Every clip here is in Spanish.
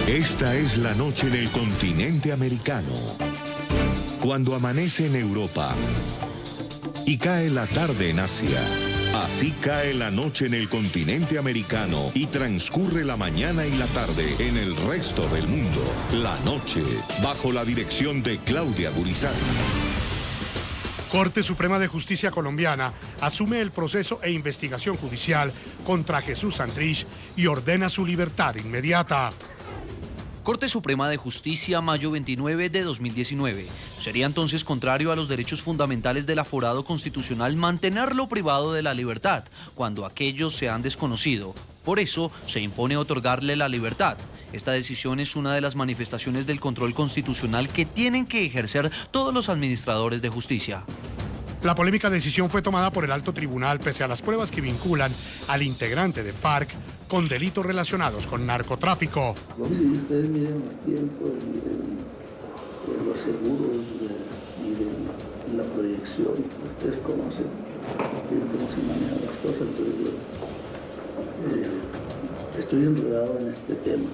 Esta es la noche en el continente americano. Cuando amanece en Europa y cae la tarde en Asia. Así cae la noche en el continente americano y transcurre la mañana y la tarde en el resto del mundo. La noche, bajo la dirección de Claudia Gurizati. Corte Suprema de Justicia colombiana asume el proceso e investigación judicial contra Jesús Santrich y ordena su libertad inmediata. Corte Suprema de Justicia, mayo 29 de 2019. Sería entonces contrario a los derechos fundamentales del aforado constitucional mantenerlo privado de la libertad, cuando aquellos se han desconocido. Por eso, se impone otorgarle la libertad. Esta decisión es una de las manifestaciones del control constitucional que tienen que ejercer todos los administradores de justicia. La polémica decisión fue tomada por el alto tribunal pese a las pruebas que vinculan al integrante de FARC con delitos relacionados con narcotráfico. Si ustedes miren los tiempos, miren los seguros, miren la proyección, ustedes conocen cómo se manejan las cosas, entonces yo estoy enredado en este tema.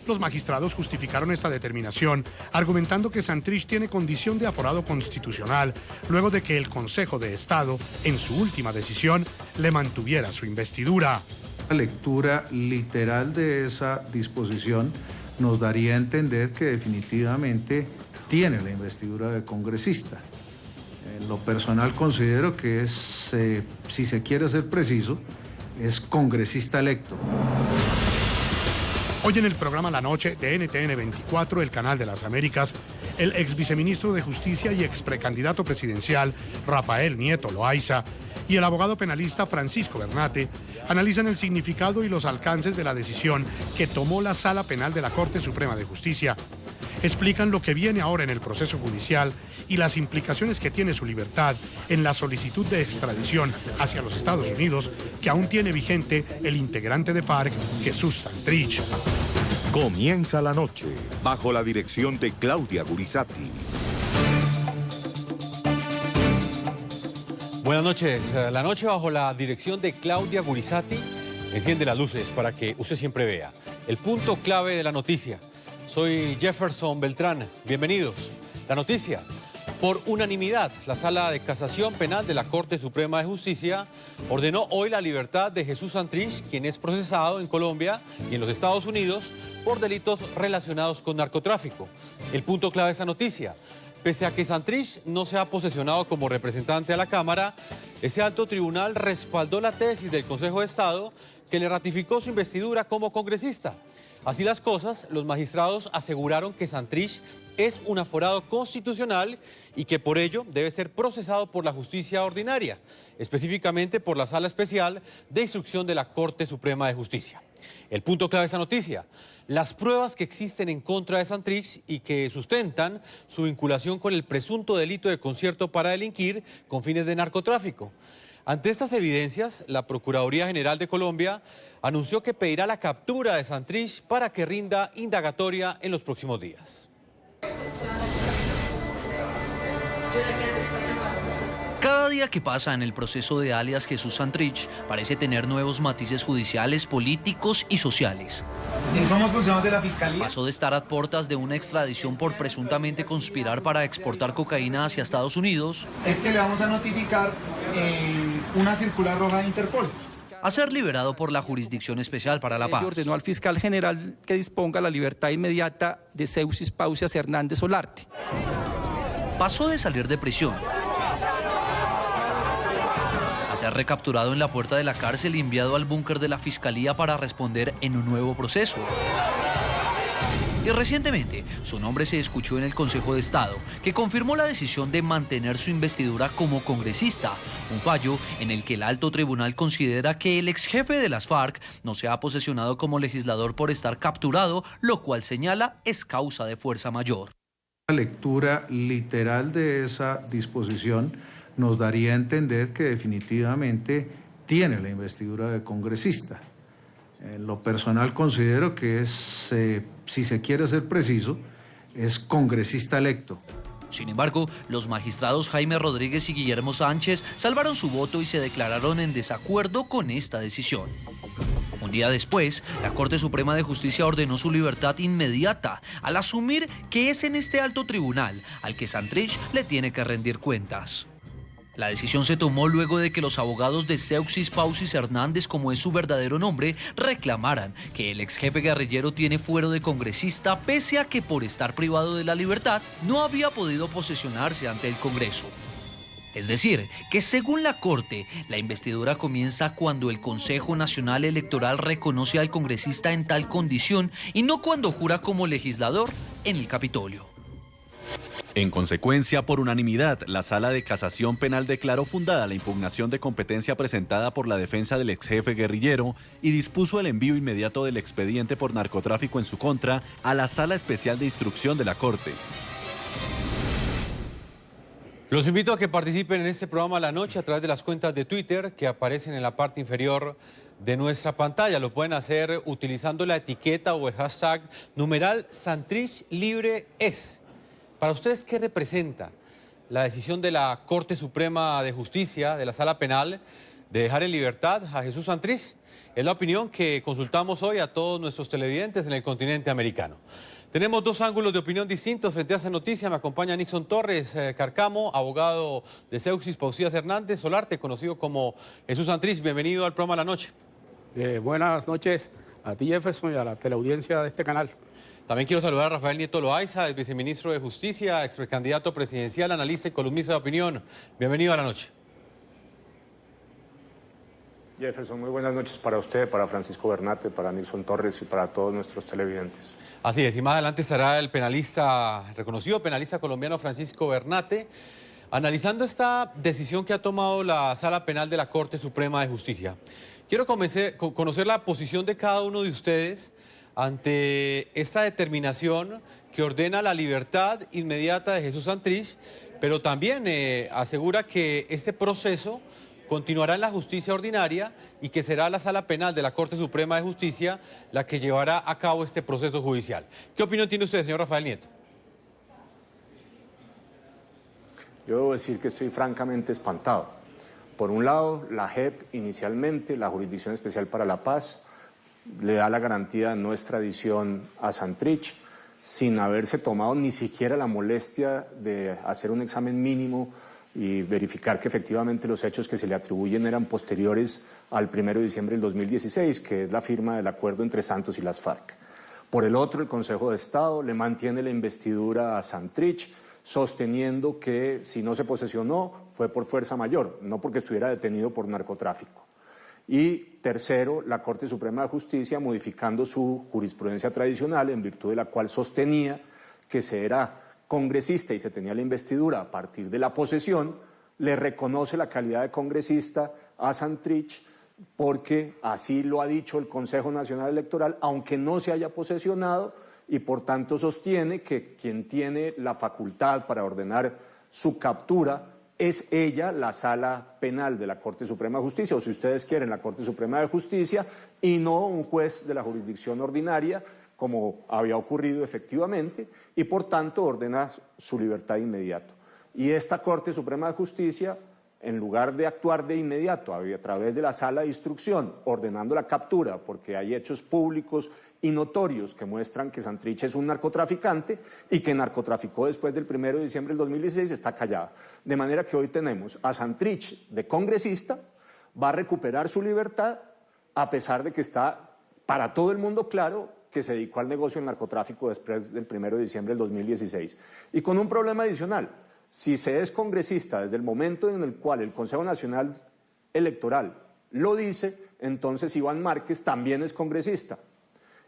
Los magistrados justificaron esta determinación, argumentando que Santrich tiene condición de aforado constitucional, luego de que el Consejo de Estado, en su última decisión, le mantuviera su investidura. La lectura literal de esa disposición nos daría a entender que definitivamente tiene la investidura de congresista. En lo personal considero que es, si se quiere ser preciso, es congresista electo. Hoy en el programa La Noche de NTN 24, el Canal de las Américas, el ex viceministro de Justicia y ex precandidato presidencial Rafael Nieto Loaiza y el abogado penalista Francisco Bernate analizan el significado y los alcances de la decisión que tomó la Sala Penal de la Corte Suprema de Justicia. Explican lo que viene ahora en el proceso judicial y las implicaciones que tiene su libertad en la solicitud de extradición hacia los Estados Unidos que aún tiene vigente el integrante de FARC, Jesús Santrich. Comienza la noche, bajo la dirección de Claudia Gurizati. Buenas noches. La noche bajo la dirección de Claudia Gurizati enciende las luces para que usted siempre vea el punto clave de la noticia. Soy Jefferson Beltrán. Bienvenidos. La noticia. Por unanimidad, la Sala de Casación Penal de la Corte Suprema de Justicia ordenó hoy la libertad de Jesús Santrich, quien es procesado en Colombia y en los Estados Unidos por delitos relacionados con narcotráfico. El punto clave de esa noticia. Pese a que Santrich no se ha posesionado como representante a la Cámara, ese alto tribunal respaldó la tesis del Consejo de Estado que le ratificó su investidura como congresista. Así las cosas, los magistrados aseguraron que Santrich es un aforado constitucional y que por ello debe ser procesado por la justicia ordinaria, específicamente por la Sala Especial de Instrucción de la Corte Suprema de Justicia. El punto clave de esa noticia, las pruebas que existen en contra de Santrich y que sustentan su vinculación con el presunto delito de concierto para delinquir con fines de narcotráfico. Ante estas evidencias, la Procuraduría General de Colombia anunció que pedirá la captura de Santrich para que rinda indagatoria en los próximos días. Cada día que pasa en el proceso de alias Jesús Santrich parece tener nuevos matices judiciales, políticos y sociales. Somos funcionarios de la Fiscalía. Pasó de estar a puertas de una extradición por presuntamente conspirar para exportar cocaína hacia Estados Unidos. Es que le vamos a notificar una circular roja de Interpol. A ser liberado por la Jurisdicción Especial para la Paz. Ordenó al fiscal general que disponga la libertad inmediata de Seusis Pausias Hernández Olarte. Pasó de salir de prisión a ser recapturado en la puerta de la cárcel y enviado al búnker de la Fiscalía para responder en un nuevo proceso. Y recientemente, su nombre se escuchó en el Consejo de Estado, que confirmó la decisión de mantener su investidura como congresista, un fallo en el que el alto tribunal considera que el ex jefe de las FARC no se ha posesionado como legislador por estar capturado, lo cual señala es causa de fuerza mayor. La lectura literal de esa disposición nos daría a entender que definitivamente tiene la investidura de congresista. En lo personal considero que es, si se quiere ser preciso, es congresista electo. Sin embargo, los magistrados Jaime Rodríguez y Guillermo Sánchez salvaron su voto y se declararon en desacuerdo con esta decisión. Un día después, la Corte Suprema de Justicia ordenó su libertad inmediata al asumir que es en este alto tribunal al que Santrich le tiene que rendir cuentas. La decisión se tomó luego de que los abogados de Seuxis Paucis Hernández, como es su verdadero nombre, reclamaran que el ex jefe guerrillero tiene fuero de congresista pese a que por estar privado de la libertad no había podido posesionarse ante el Congreso. Es decir, que según la Corte, la investidura comienza cuando el Consejo Nacional Electoral reconoce al congresista en tal condición y no cuando jura como legislador en el Capitolio. En consecuencia, por unanimidad, la Sala de Casación Penal declaró fundada la impugnación de competencia presentada por la defensa del ex jefe guerrillero y dispuso el envío inmediato del expediente por narcotráfico en su contra a la Sala Especial de Instrucción de la Corte. Los invito a que participen en este programa La Noche a través de las cuentas de Twitter que aparecen en la parte inferior de nuestra pantalla. Lo pueden hacer utilizando la etiqueta o el hashtag numeral Santrich Libre Es. Para ustedes, ¿qué representa la decisión de la Corte Suprema de Justicia, de la Sala Penal, de dejar en libertad a Jesús Santrich? Es la opinión que consultamos hoy a todos nuestros televidentes en el continente americano. Tenemos dos ángulos de opinión distintos frente a esa noticia. Me acompaña Nixon Torres Carcamo, abogado de Seuxis Paucis Hernández Solarte, conocido como Jesús Santrich. Bienvenido al programa La Noche. Buenas noches a ti, Jefferson, y a la teleaudiencia de este canal. También quiero saludar a Rafael Nieto Loaiza, el viceministro de Justicia, ex precandidato presidencial, analista y columnista de opinión. Bienvenido a La Noche. Jefferson, muy buenas noches para usted, para Francisco Bernate, para Nixon Torres y para todos nuestros televidentes. Así es, y más adelante estará el penalista, reconocido penalista colombiano Francisco Bernate, analizando esta decisión que ha tomado la Sala Penal de la Corte Suprema de Justicia. Quiero conocer la posición de cada uno de ustedes ante esta determinación que ordena la libertad inmediata de Jesús Santrich, pero también asegura que este proceso continuará en la justicia ordinaria y que será la Sala Penal de la Corte Suprema de Justicia la que llevará a cabo este proceso judicial. ¿Qué opinión tiene usted, señor Rafael Nieto? Yo debo decir que estoy francamente espantado. Por un lado, la JEP inicialmente, la Jurisdicción Especial para la Paz, le da la garantía de no extradición a Santrich sin haberse tomado ni siquiera la molestia de hacer un examen mínimo y verificar que efectivamente los hechos que se le atribuyen eran posteriores al 1 de diciembre del 2016, que es la firma del acuerdo entre Santos y las FARC. Por el otro, el Consejo de Estado le mantiene la investidura a Santrich, sosteniendo que si no se posesionó fue por fuerza mayor, no porque estuviera detenido por narcotráfico. Y tercero, la Corte Suprema de Justicia modificando su jurisprudencia tradicional, en virtud de la cual sostenía que se era congresista y se tenía la investidura a partir de la posesión, le reconoce la calidad de congresista a Santrich porque así lo ha dicho el Consejo Nacional Electoral, aunque no se haya posesionado, y por tanto sostiene que quien tiene la facultad para ordenar su captura es ella, la Sala Penal de la Corte Suprema de Justicia, o si ustedes quieren, la Corte Suprema de Justicia, y no un juez de la jurisdicción ordinaria, como había ocurrido efectivamente, y por tanto ordena su libertad de inmediato. Y esta Corte Suprema de Justicia, en lugar de actuar de inmediato a través de la Sala de Instrucción, ordenando la captura, porque hay hechos públicos y notorios que muestran que Santrich es un narcotraficante y que narcotraficó después del 1 de diciembre del 2016, está callada. De manera que hoy tenemos a Santrich de congresista, va a recuperar su libertad, a pesar de que está para todo el mundo claro que se dedicó al negocio del narcotráfico después del 1 de diciembre del 2016. Y con un problema adicional: si se es congresista desde el momento en el cual el Consejo Nacional Electoral lo dice, entonces Iván Márquez también es congresista.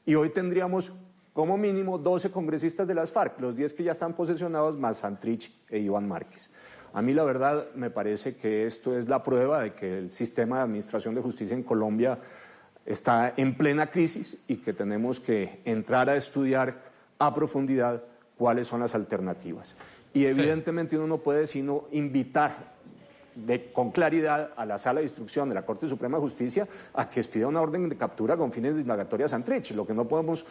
Y hoy tendríamos como mínimo 12 congresistas de las FARC, los 10 que ya están posesionados, más Santrich e Iván Márquez. A mí la verdad me parece que esto es la prueba de que el sistema de administración de justicia en Colombia está en plena crisis y que tenemos que entrar a estudiar a profundidad cuáles son las alternativas. Y evidentemente uno no puede sino invitar con claridad a la Sala de Instrucción de la Corte Suprema de Justicia a que expida una orden de captura con fines de indagatoria a Santrich. Lo que no podemos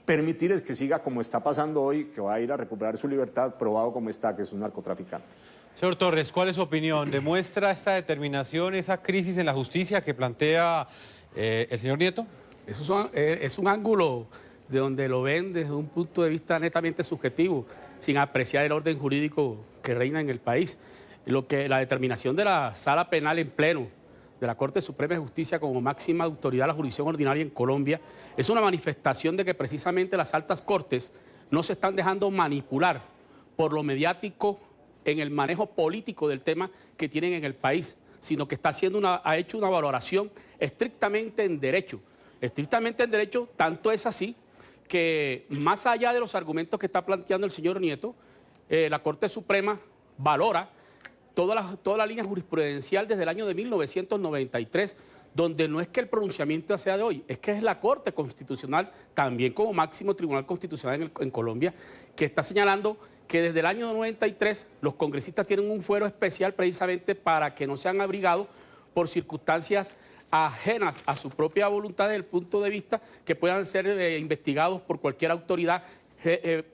permitir es que siga como está pasando hoy, que va a ir a recuperar su libertad, probado como está, que es un narcotraficante. Señor Torres, ¿cuál es su opinión? ¿Demuestra esta determinación, esa crisis en la justicia que plantea el señor Nieto? Eso es un ángulo de donde lo ven desde un punto de vista netamente subjetivo, sin apreciar el orden jurídico que reina en el país. La determinación de la Sala Penal en pleno de la Corte Suprema de Justicia como máxima autoridad de la jurisdicción ordinaria en Colombia es una manifestación de que precisamente las altas cortes no se están dejando manipular por lo mediático en el manejo político del tema que tienen en el país, sino que ha hecho una valoración estrictamente en derecho. Estrictamente en derecho, tanto es así que más allá de los argumentos que está planteando el señor Nieto, la Corte Suprema valora toda la línea jurisprudencial desde el año de 1993, donde no es que el pronunciamiento sea de hoy, es que es la Corte Constitucional, también como máximo tribunal constitucional en Colombia, que está señalando que desde el año 93 los congresistas tienen un fuero especial precisamente para que no sean abrigados por circunstancias ajenas a su propia voluntad desde el punto de vista que puedan ser investigados por cualquier autoridad,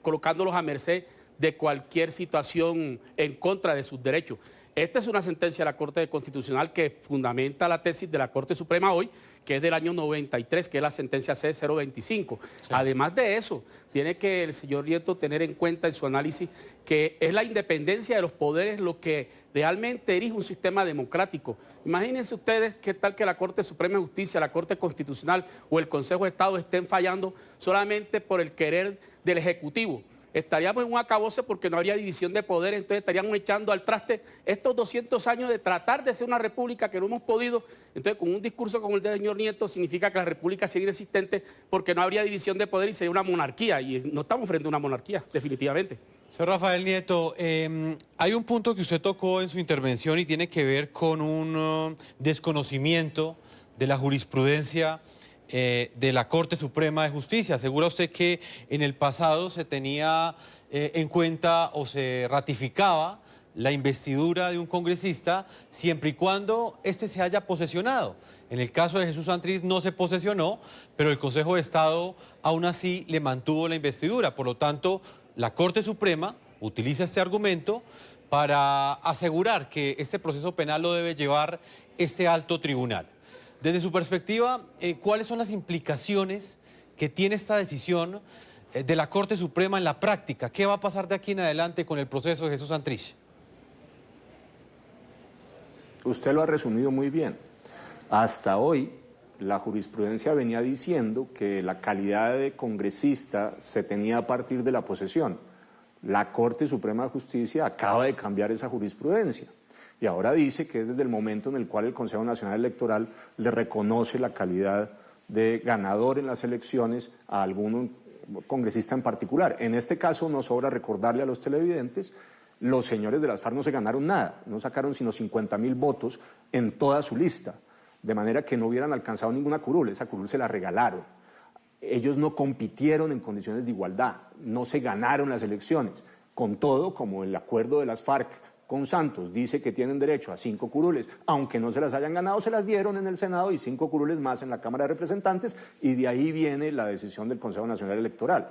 colocándolos a merced de cualquier situación en contra de sus derechos. Esta es una sentencia de la Corte Constitucional que fundamenta la tesis de la Corte Suprema hoy, que es del año 93, que es la sentencia C-025. Sí. Además de eso, tiene que el señor Nieto tener en cuenta en su análisis que es la independencia de los poderes lo que realmente erige un sistema democrático. Imagínense ustedes qué tal que la Corte Suprema de Justicia, la Corte Constitucional o el Consejo de Estado estén fallando solamente por el querer del Ejecutivo. Estaríamos en un acabose porque no habría división de poderes, entonces estaríamos echando al traste estos 200 años de tratar de ser una república que no hemos podido. Entonces, con un discurso como el del señor Nieto, significa que la república sigue existente porque no habría división de poder y sería una monarquía, y no estamos frente a una monarquía, definitivamente. Señor Rafael Nieto, hay un punto que usted tocó en su intervención y tiene que ver con un desconocimiento de la jurisprudencia de la Corte Suprema de Justicia. ¿Asegura usted que en el pasado se tenía en cuenta o se ratificaba la investidura de un congresista siempre y cuando éste se haya posesionado? En el caso de Jesús Santrich no se posesionó, pero el Consejo de Estado aún así le mantuvo la investidura. Por lo tanto, la Corte Suprema utiliza este argumento para asegurar que este proceso penal lo debe llevar este alto tribunal. Desde su perspectiva, ¿cuáles son las implicaciones que tiene esta decisión de la Corte Suprema en la práctica? ¿Qué va a pasar de aquí en adelante con el proceso de Jesús Santrich? Usted lo ha resumido muy bien. Hasta hoy, la jurisprudencia venía diciendo que la calidad de congresista se tenía a partir de la posesión. La Corte Suprema de Justicia acaba de cambiar esa jurisprudencia. Y ahora dice que es desde el momento en el cual el Consejo Nacional Electoral le reconoce la calidad de ganador en las elecciones a algún congresista en particular. En este caso, nos sobra recordarle a los televidentes, los señores de las FARC no se ganaron nada, no sacaron sino 50.000 votos en toda su lista, de manera que no hubieran alcanzado ninguna curul, esa curul se la regalaron. Ellos no compitieron en condiciones de igualdad, no se ganaron las elecciones. Con todo, como el acuerdo de las FARC con Santos dice que tienen derecho a 5 curules, aunque no se las hayan ganado, se las dieron en el Senado y 5 curules más en la Cámara de Representantes, y de ahí viene la decisión del Consejo Nacional Electoral.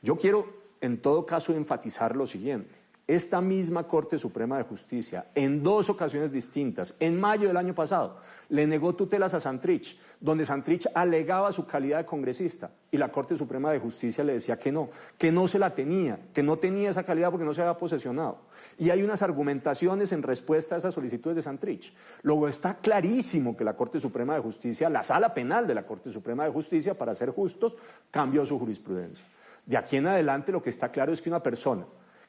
Yo quiero, en todo caso, enfatizar lo siguiente. Esta misma Corte Suprema de Justicia, en 2 ocasiones distintas, en mayo del año pasado, le negó tutelas a Santrich, donde Santrich alegaba su calidad de congresista, y la Corte Suprema de Justicia le decía que no se la tenía, que no tenía esa calidad porque no se había posesionado. Y hay unas argumentaciones en respuesta a esas solicitudes de Santrich. Luego está clarísimo que la Corte Suprema de Justicia, la Sala Penal de la Corte Suprema de Justicia, para ser justos, cambió su jurisprudencia. De aquí en adelante lo que está claro es que una persona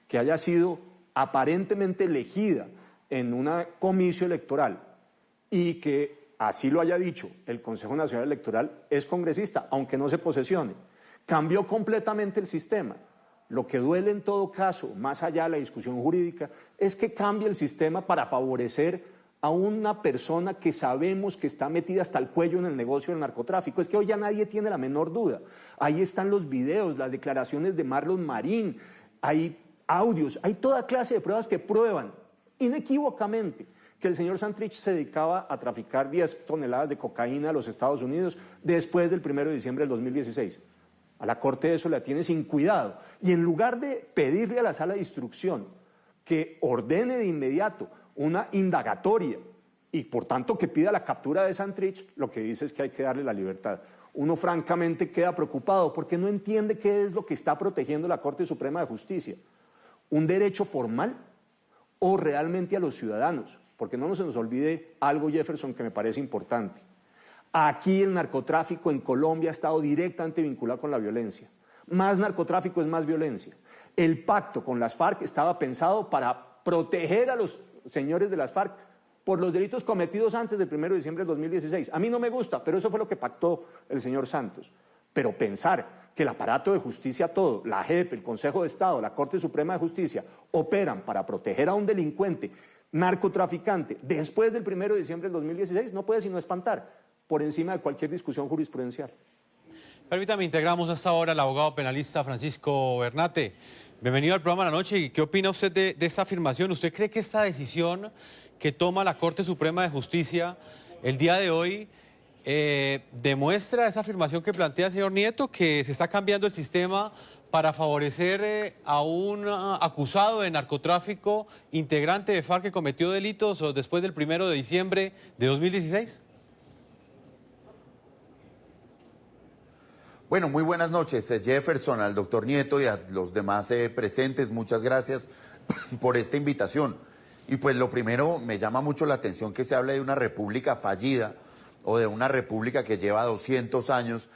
que haya sido aparentemente elegida en un comicio electoral y que así lo haya dicho el Consejo Nacional Electoral, es congresista, aunque no se posesione. Cambió completamente el sistema. Lo que duele en todo caso, más allá de la discusión jurídica, es que cambie el sistema para favorecer a una persona que sabemos que está metida hasta el cuello en el negocio del narcotráfico. Es que hoy ya nadie tiene la menor duda. Ahí están los videos, las declaraciones de Marlon Marín, hay audios, hay toda clase de pruebas que prueban inequívocamente que el señor Santrich se dedicaba a traficar 10 toneladas de cocaína a los Estados Unidos después del 1 de diciembre del 2016. A la Corte eso la tiene sin cuidado. Y en lugar de pedirle a la Sala de Instrucción que ordene de inmediato una indagatoria y por tanto que pida la captura de Santrich, lo que dice es que hay que darle la libertad. uno francamente queda preocupado porque no entiende qué es lo que está protegiendo la Corte Suprema de Justicia. ¿Un derecho formal o realmente a los ciudadanos? Porque no se nos olvide algo, Jefferson, que me parece importante. Aquí el narcotráfico en Colombia ha estado directamente vinculado con la violencia. Más narcotráfico es más violencia. El pacto con las FARC estaba pensado para proteger a los señores de las FARC por los delitos cometidos antes del 1 de diciembre del 2016. A mí no me gusta, pero eso fue lo que pactó el señor Santos. Pero pensar que el aparato de justicia todo, la JEP, el Consejo de Estado, la Corte Suprema de Justicia, operan para proteger a un delincuente narcotraficante después del 1 de diciembre del 2016, no puede sino espantar por encima de cualquier discusión jurisprudencial. Permítame, integramos hasta ahora al abogado penalista Francisco Bernate. Bienvenido al programa de la noche. ¿Y qué opina usted de esta afirmación? ¿Usted cree que esta decisión que toma la Corte Suprema de Justicia el día de hoy demuestra esa afirmación que plantea el señor Nieto, que se está cambiando el sistema para favorecer a un acusado de narcotráfico integrante de FARC que cometió delitos después del 1 de diciembre de 2016? Bueno, muy buenas noches, Jefferson, al doctor Nieto y a los demás presentes. Muchas gracias por esta invitación. Y pues lo primero, me llama mucho la atención que se hable de una república fallida o de una república que lleva 200 años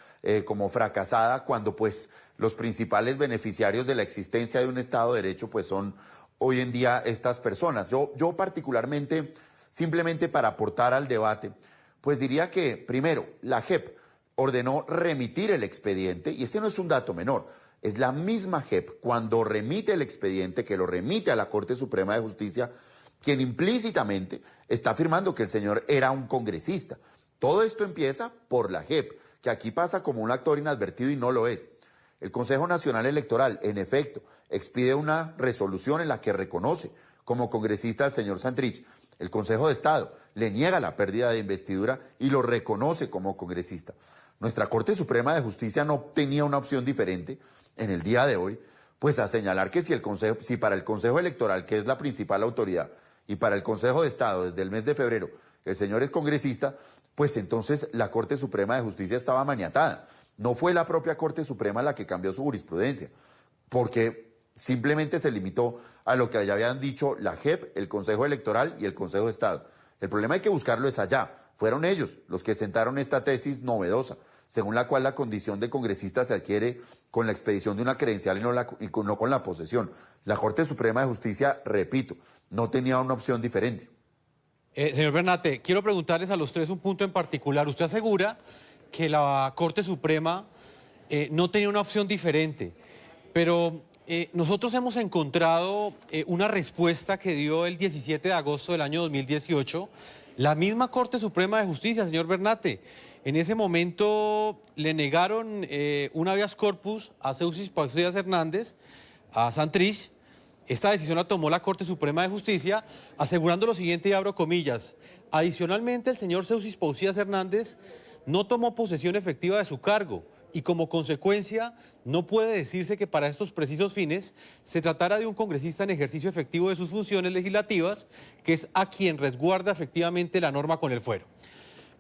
como fracasada, cuando pues los principales beneficiarios de la existencia de un Estado de Derecho pues son hoy en día estas personas. Yo particularmente, simplemente para aportar al debate, pues diría que primero, la JEP ordenó remitir el expediente, y ese no es un dato menor, es la misma JEP cuando remite el expediente, que lo remite a la Corte Suprema de Justicia, quien implícitamente está afirmando que el señor era un congresista. Todo esto empieza por la JEP, que aquí pasa como un actor inadvertido y no lo es. El Consejo Nacional Electoral, en efecto, expide una resolución en la que reconoce como congresista al señor Santrich. El Consejo de Estado le niega la pérdida de investidura y lo reconoce como congresista. Nuestra Corte Suprema de Justicia no tenía una opción diferente en el día de hoy, pues a señalar que si para el Consejo Electoral, que es la principal autoridad, y para el Consejo de Estado desde el mes de febrero, el señor es congresista, pues entonces la Corte Suprema de Justicia estaba maniatada. No fue la propia Corte Suprema la que cambió su jurisprudencia, porque simplemente se limitó a lo que ya habían dicho la JEP, el Consejo Electoral y el Consejo de Estado. El problema hay que buscarlo es allá. Fueron ellos los que sentaron esta tesis novedosa, según la cual la condición de congresista se adquiere con la expedición de una credencial y no con la posesión. La Corte Suprema de Justicia, repito, no tenía una opción diferente. Señor Bernate, quiero preguntarles a los tres un punto en particular. Usted asegura que la Corte Suprema no tenía una opción diferente, pero nosotros hemos encontrado una respuesta que dio el 17 de agosto del año 2018 la misma Corte Suprema de Justicia, señor Bernate. En ese momento le negaron un habeas corpus a Seuxis Pausías Hernández, a Santrich. Esta decisión la tomó la Corte Suprema de Justicia, asegurando lo siguiente, y abro comillas: adicionalmente, el señor Seuxis Pausías Hernández no tomó posesión efectiva de su cargo y como consecuencia no puede decirse que para estos precisos fines se tratara de un congresista en ejercicio efectivo de sus funciones legislativas, que es a quien resguarda efectivamente la norma con el fuero.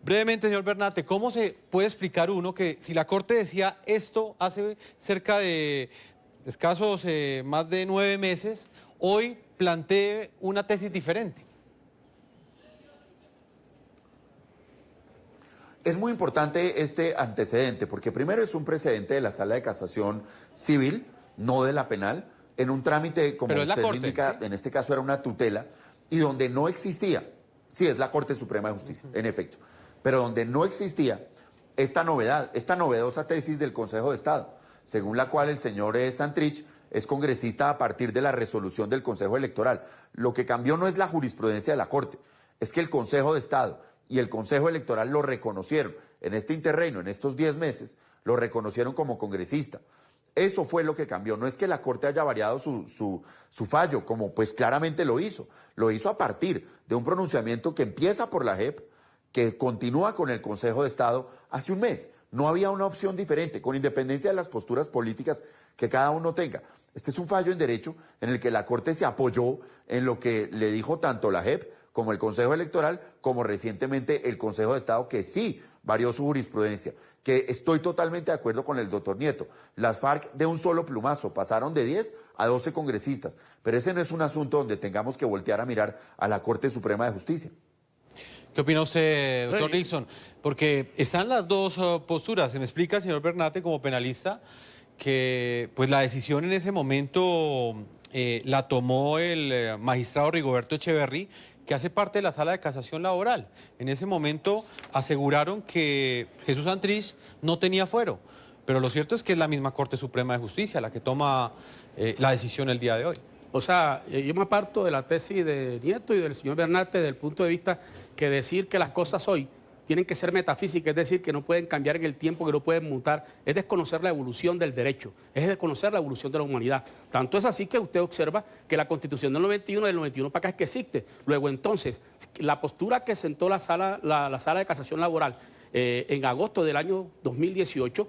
Brevemente, señor Bernate, ¿cómo se puede explicar uno que si la Corte decía esto hace cerca de escasos más de 9 meses, hoy plantee una tesis diferente? Es muy importante este antecedente, porque primero es un precedente de la Sala de Casación Civil, no de la penal, en un trámite, como usted lo indica, en este caso era una tutela, y donde no existía, sí, es la Corte Suprema de Justicia, en efecto, pero donde no existía esta novedad, esta novedosa tesis del Consejo de Estado, según la cual el señor Santrich es congresista a partir de la resolución del Consejo Electoral. Lo que cambió no es la jurisprudencia de la Corte, es que el Consejo de Estado y el Consejo Electoral lo reconocieron en este interregno, en estos 10 meses, lo reconocieron como congresista. Eso fue lo que cambió, no es que la Corte haya variado su fallo, como pues claramente lo hizo a partir de un pronunciamiento que empieza por la JEP, que continúa con el Consejo de Estado hace un mes. No había una opción diferente, con independencia de las posturas políticas que cada uno tenga. Este es un fallo en derecho en el que la Corte se apoyó en lo que le dijo tanto la JEP como el Consejo Electoral, como recientemente el Consejo de Estado, que sí varió su jurisprudencia, que estoy totalmente de acuerdo con el doctor Nieto. Las FARC de un solo plumazo pasaron de 10 a 12 congresistas, pero ese no es un asunto donde tengamos que voltear a mirar a la Corte Suprema de Justicia. ¿Qué opina usted, doctor Nixon? Porque están las dos posturas. Se me explica, señor Bernate, como penalista, que pues la decisión en ese momento la tomó el magistrado Rigoberto Echeverry, que hace parte de la Sala de Casación Laboral. En ese momento aseguraron que Jesús Santrich no tenía fuero, pero lo cierto es que es la misma Corte Suprema de Justicia la que toma la decisión el día de hoy. O sea, yo me aparto de la tesis de Nieto y del señor Bernate desde el punto de vista que decir que las cosas hoy tienen que ser metafísicas, es decir, que no pueden cambiar en el tiempo, que no pueden mutar, es desconocer la evolución del derecho, es desconocer la evolución de la humanidad. Tanto es así que usted observa que la Constitución del 91 para acá es que existe. Luego, entonces, la postura que sentó la sala de Casación Laboral en agosto del año 2018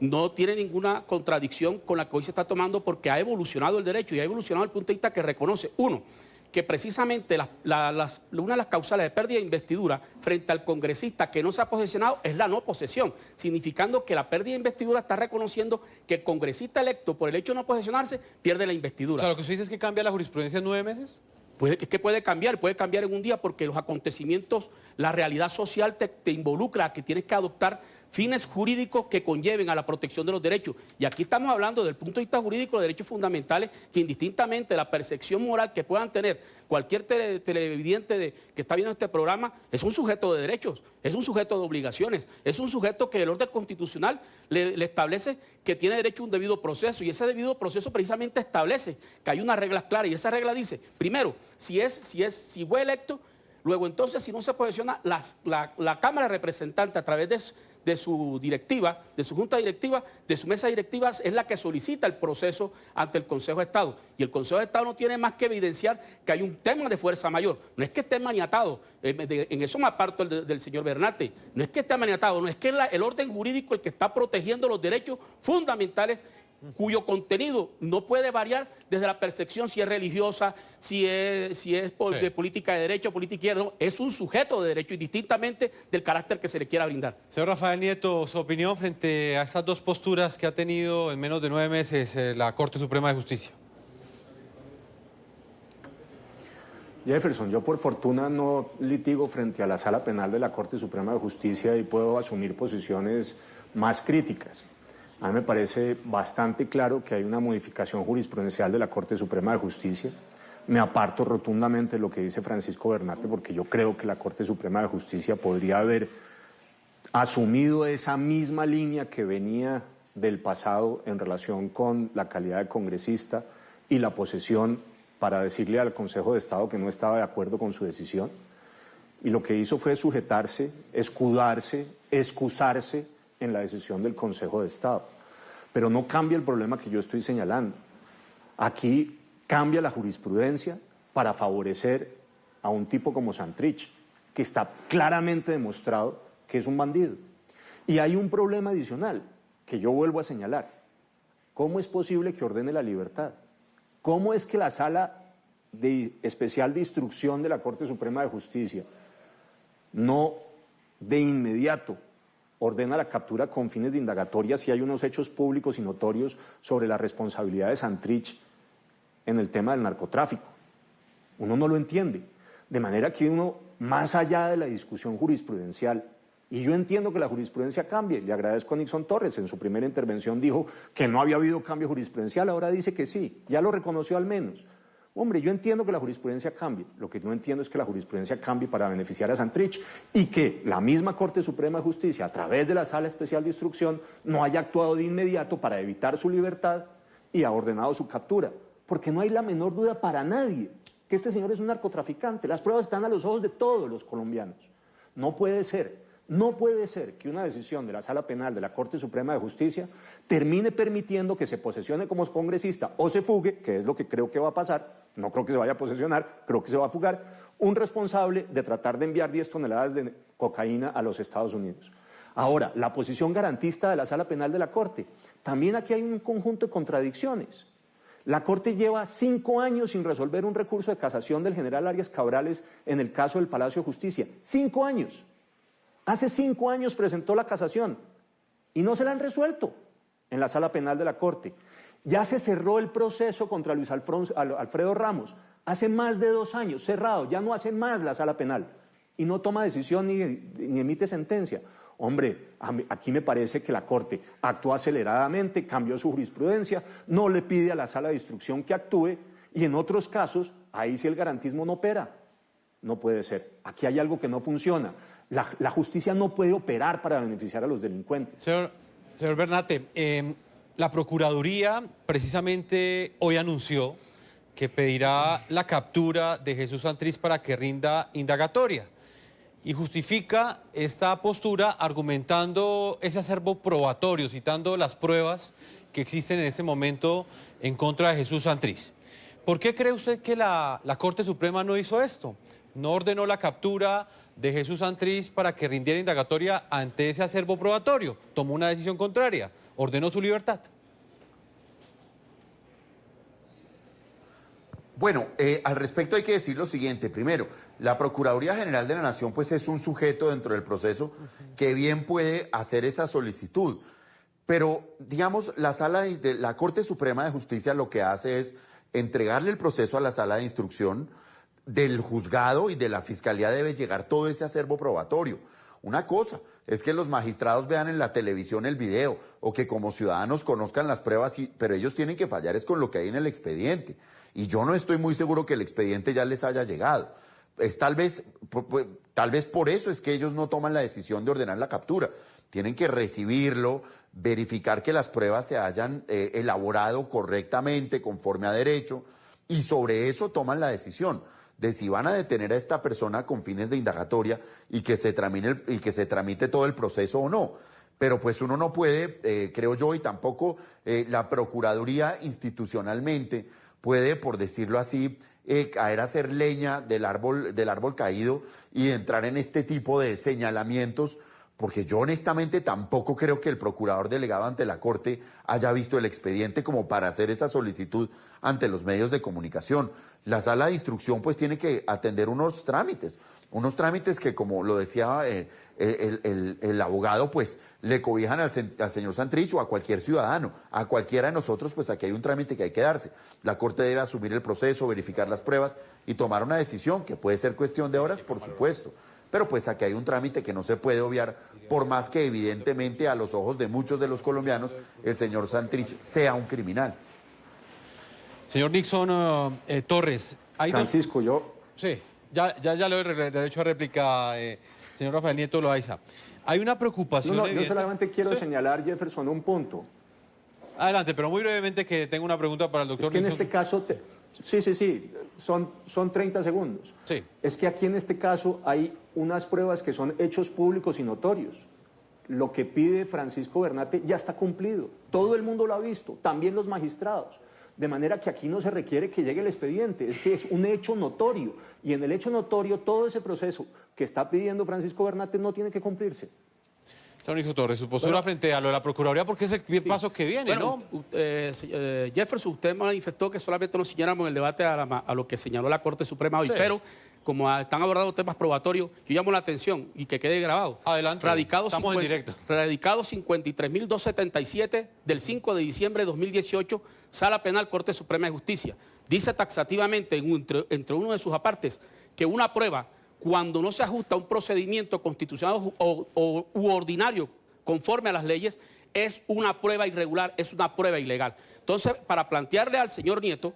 no tiene ninguna contradicción con la que hoy se está tomando, porque ha evolucionado el derecho y ha evolucionado desde el punto de vista que reconoce, uno, que precisamente una de las causales de pérdida de investidura frente al congresista que no se ha posesionado es la no posesión, significando que la pérdida de investidura está reconociendo que el congresista electo, por el hecho de no posesionarse, pierde la investidura. O sea, lo que usted dice es que cambia la jurisprudencia en 9 meses. Pues es que puede cambiar en un día, porque los acontecimientos, la realidad social te involucra a que tienes que adoptar fines jurídicos que conlleven a la protección de los derechos. Y aquí estamos hablando del punto de vista jurídico de derechos fundamentales que, indistintamente de la percepción moral que puedan tener cualquier televidente que está viendo este programa, es un sujeto de derechos, es un sujeto de obligaciones, es un sujeto que el orden constitucional le establece que tiene derecho a un debido proceso, y ese debido proceso precisamente establece que hay unas reglas claras, y esa regla dice, primero, si fue electo, luego entonces, si no se posesiona, la Cámara de Representantes, a través de su directiva, de su junta directiva, de su mesa directiva, es la que solicita el proceso ante el Consejo de Estado. Y el Consejo de Estado no tiene más que evidenciar que hay un tema de fuerza mayor. No es que esté maniatado, en eso me aparto del señor Bernate, no es que esté maniatado, no es que el orden jurídico el que está protegiendo los derechos fundamentales, cuyo contenido no puede variar desde la percepción si es religiosa, si es de política de derecho, política izquierda, no, es un sujeto de derecho, indistintamente del carácter que se le quiera brindar. Señor Rafael Nieto, su opinión frente a estas dos posturas que ha tenido en menos de 9 meses la Corte Suprema de Justicia. Jefferson, yo por fortuna no litigo frente a la Sala Penal de la Corte Suprema de Justicia y puedo asumir posiciones más críticas. A mí me parece bastante claro que hay una modificación jurisprudencial de la Corte Suprema de Justicia. Me aparto rotundamente de lo que dice Francisco Bernate, porque yo creo que la Corte Suprema de Justicia podría haber asumido esa misma línea que venía del pasado en relación con la calidad de congresista y la posesión, para decirle al Consejo de Estado que no estaba de acuerdo con su decisión. Y lo que hizo fue sujetarse, escudarse, excusarse en la decisión del Consejo de Estado. Pero no cambia el problema que yo estoy señalando. Aquí cambia la jurisprudencia para favorecer a un tipo como Santrich, que está claramente demostrado que es un bandido. Y hay un problema adicional que yo vuelvo a señalar. ¿Cómo es posible que ordene la libertad? ¿Cómo es que la Sala Especial de Instrucción de la Corte Suprema de Justicia no de inmediato ordena la captura con fines de indagatoria si hay unos hechos públicos y notorios sobre la responsabilidad de Santrich en el tema del narcotráfico? Uno no lo entiende. De manera que uno, más allá de la discusión jurisprudencial, y yo entiendo que la jurisprudencia cambie, le agradezco a Nixon Torres, en su primera intervención dijo que no había habido cambio jurisprudencial, ahora dice que sí, ya lo reconoció al menos. Hombre, yo entiendo que la jurisprudencia cambie, lo que no entiendo es que la jurisprudencia cambie para beneficiar a Santrich y que la misma Corte Suprema de Justicia, a través de la Sala Especial de Instrucción, no haya actuado de inmediato para evitar su libertad y ha ordenado su captura, porque no hay la menor duda para nadie que este señor es un narcotraficante. Las pruebas están a los ojos de todos los colombianos. No puede ser que una decisión de la Sala Penal de la Corte Suprema de Justicia termine permitiendo que se posesione como congresista o se fugue, que es lo que creo que va a pasar, no creo que se vaya a posesionar, creo que se va a fugar, un responsable de tratar de enviar 10 toneladas de cocaína a los Estados Unidos. Ahora, la posición garantista de la Sala Penal de la Corte. También aquí hay un conjunto de contradicciones. La Corte lleva 5 años sin resolver un recurso de casación del general Arias Cabrales en el caso del Palacio de Justicia. 5 años. Hace 5 años presentó la casación y no se la han resuelto en la sala penal de la Corte. Ya se cerró el proceso contra Luis Alfredo Ramos. Hace más de 2 años, cerrado, ya no hace más la sala penal. Y no toma decisión ni emite sentencia. Hombre, aquí me parece que la Corte actuó aceleradamente, cambió su jurisprudencia, no le pide a la sala de instrucción que actúe, y en otros casos, ahí sí el garantismo no opera. No puede ser. Aquí hay algo que no funciona. La justicia no puede operar para beneficiar a los delincuentes. Señor Bernate, la Procuraduría precisamente hoy anunció que pedirá la captura de Jesús Santrich para que rinda indagatoria. Y justifica esta postura argumentando ese acervo probatorio, citando las pruebas que existen en ese momento en contra de Jesús Santrich. ¿Por qué cree usted que la Corte Suprema no hizo esto? ¿No ordenó la captura de Jesús Santrich para que rindiera indagatoria ante ese acervo probatorio? ¿Tomó una decisión contraria? ¿Ordenó su libertad? Bueno, al respecto hay que decir lo siguiente. Primero, la Procuraduría General de la Nación pues es un sujeto dentro del proceso que bien puede hacer esa solicitud. Pero, digamos, la Corte Suprema de Justicia lo que hace es entregarle el proceso a la sala de instrucción. Del juzgado y de la Fiscalía debe llegar todo ese acervo probatorio. Una cosa es que los magistrados vean en la televisión el video o que como ciudadanos conozcan las pruebas, pero ellos tienen que fallar es con lo que hay en el expediente. Y yo no estoy muy seguro que el expediente ya les haya llegado. Tal vez por eso es que ellos no toman la decisión de ordenar la captura. Tienen que recibirlo, verificar que las pruebas se hayan elaborado correctamente, conforme a derecho, y sobre eso toman la decisión de si van a detener a esta persona con fines de indagatoria y que se tramite todo el proceso o no. Pero pues uno no puede, creo yo, y tampoco la Procuraduría institucionalmente puede, por decirlo así, caer a hacer leña del árbol caído y entrar en este tipo de señalamientos, porque yo honestamente tampoco creo que el procurador delegado ante la Corte haya visto el expediente como para hacer esa solicitud ante los medios de comunicación. La sala de instrucción pues tiene que atender unos trámites que, como lo decía el abogado, pues le cobijan al señor Santrich o a cualquier ciudadano, a cualquiera de nosotros, pues aquí hay un trámite que hay que darse. La Corte debe asumir el proceso, verificar las pruebas y tomar una decisión, que puede ser cuestión de horas, por supuesto. Pero pues aquí hay un trámite que no se puede obviar, por más que evidentemente a los ojos de muchos de los colombianos el señor Santrich sea un criminal. Señor Nixon Torres. Francisco, yo... Sí, ya le doy derecho a réplica, señor Rafael Nieto Loaiza. Hay una preocupación... No, yo solamente quiero señalar, Jefferson, un punto. Adelante, pero muy brevemente, que tengo una pregunta para el doctor Nixon. En este caso... Sí, son 30 segundos. Sí. Es que aquí en este caso hay unas pruebas que son hechos públicos y notorios. Lo que pide Francisco Bernate ya está cumplido. Todo el mundo lo ha visto, también los magistrados. De manera que aquí no se requiere que llegue el expediente, es que es un hecho notorio. Y en el hecho notorio, todo ese proceso que está pidiendo Francisco Bernate no tiene que cumplirse. Señor Nixon Torres, su postura frente a lo de la Procuraduría, porque es el paso que viene, ¿no? Jefferson, usted manifestó que solamente nos siguiéramos en el debate a lo que señaló la Corte Suprema hoy, pero como están abordando temas probatorios, yo llamo la atención y que quede grabado. Adelante, estamos en directo. Radicado 53.277 del 5 de diciembre de 2018, Sala Penal, Corte Suprema de Justicia. Dice taxativamente entre uno de sus apartes que una prueba, cuando no se ajusta a un procedimiento constitucional u ordinario conforme a las leyes, es una prueba irregular, es una prueba ilegal. Entonces, para plantearle al señor Nieto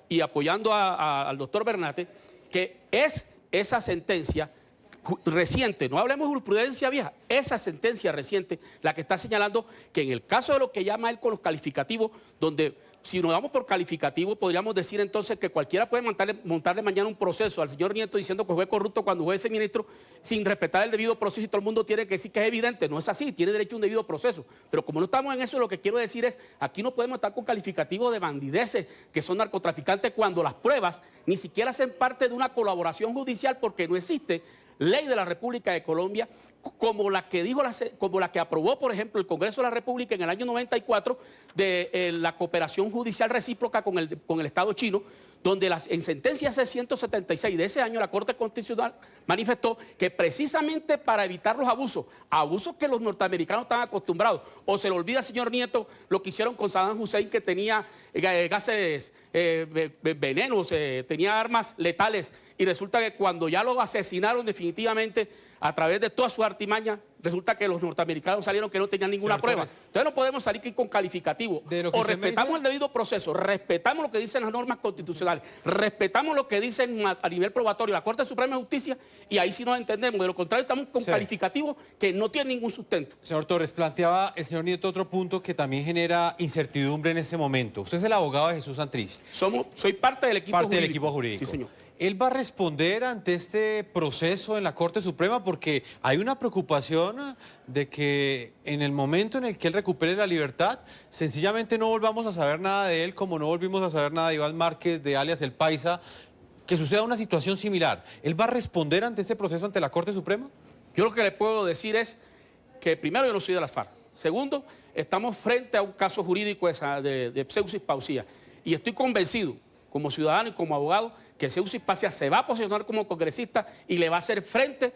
y apoyando al doctor Bernate, que es esa sentencia reciente, no hablemos de jurisprudencia vieja, esa sentencia reciente la que está señalando que en el caso de lo que llama él con los calificativos, donde si nos damos por calificativo, podríamos decir entonces que cualquiera puede montarle mañana un proceso al señor Nieto diciendo que fue corrupto cuando fue ese ministro sin respetar el debido proceso y todo el mundo tiene que decir que es evidente. No es así, tiene derecho a un debido proceso. Pero como no estamos en eso, lo que quiero decir es, aquí no podemos estar con calificativos de bandideces que son narcotraficantes cuando las pruebas ni siquiera hacen parte de una colaboración judicial porque no existe ley de la República de Colombia como la que aprobó, por ejemplo, el Congreso de la República en el año 94 de la cooperación judicial recíproca con el Estado chino, donde en sentencia C-176 de ese año la Corte Constitucional manifestó que precisamente para evitar los abusos que los norteamericanos están acostumbrados, o se le olvida, señor Nieto, lo que hicieron con Saddam Hussein, que tenía gases venenos, tenía armas letales, y resulta que cuando ya lo asesinaron definitivamente a través de toda su artimaña, resulta que los norteamericanos salieron que no tenían ninguna prueba. Entonces no podemos salir aquí con calificativo. O respetamos el debido proceso, respetamos lo que dicen las normas constitucionales, respetamos lo que dicen a nivel probatorio la Corte Suprema de Justicia, y ahí sí nos entendemos. De lo contrario, estamos con calificativos que no tienen ningún sustento. Señor Torres, planteaba el señor Nieto otro punto que también genera incertidumbre en ese momento. Usted es el abogado de Jesús Santrich. Soy parte del equipo jurídico. Parte del equipo jurídico. Sí, señor. ¿Él va a responder ante este proceso en la Corte Suprema? Porque hay una preocupación de que en el momento en el que él recupere la libertad, sencillamente no volvamos a saber nada de él, como no volvimos a saber nada de Iván Márquez, de alias El Paisa, que suceda una situación similar. ¿Él va a responder ante ese proceso ante la Corte Suprema? Yo lo que le puedo decir es que primero yo no soy de las FARC. Segundo, estamos frente a un caso jurídico de pseusis pausía. Y estoy convencido, como ciudadano y como abogado, que Seuxis Pausía se va a posicionar como congresista y le va a hacer frente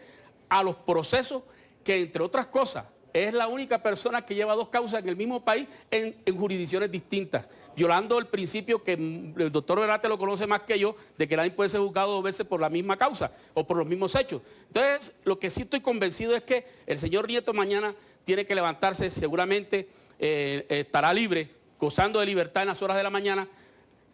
a los procesos que, entre otras cosas, es la única persona que lleva dos causas en el mismo país en jurisdicciones distintas, violando el principio que el doctor Verate lo conoce más que yo, de que nadie puede ser juzgado dos veces por la misma causa o por los mismos hechos. Entonces, lo que sí estoy convencido es que el señor Nieto mañana tiene que levantarse, seguramente estará libre, gozando de libertad en las horas de la mañana,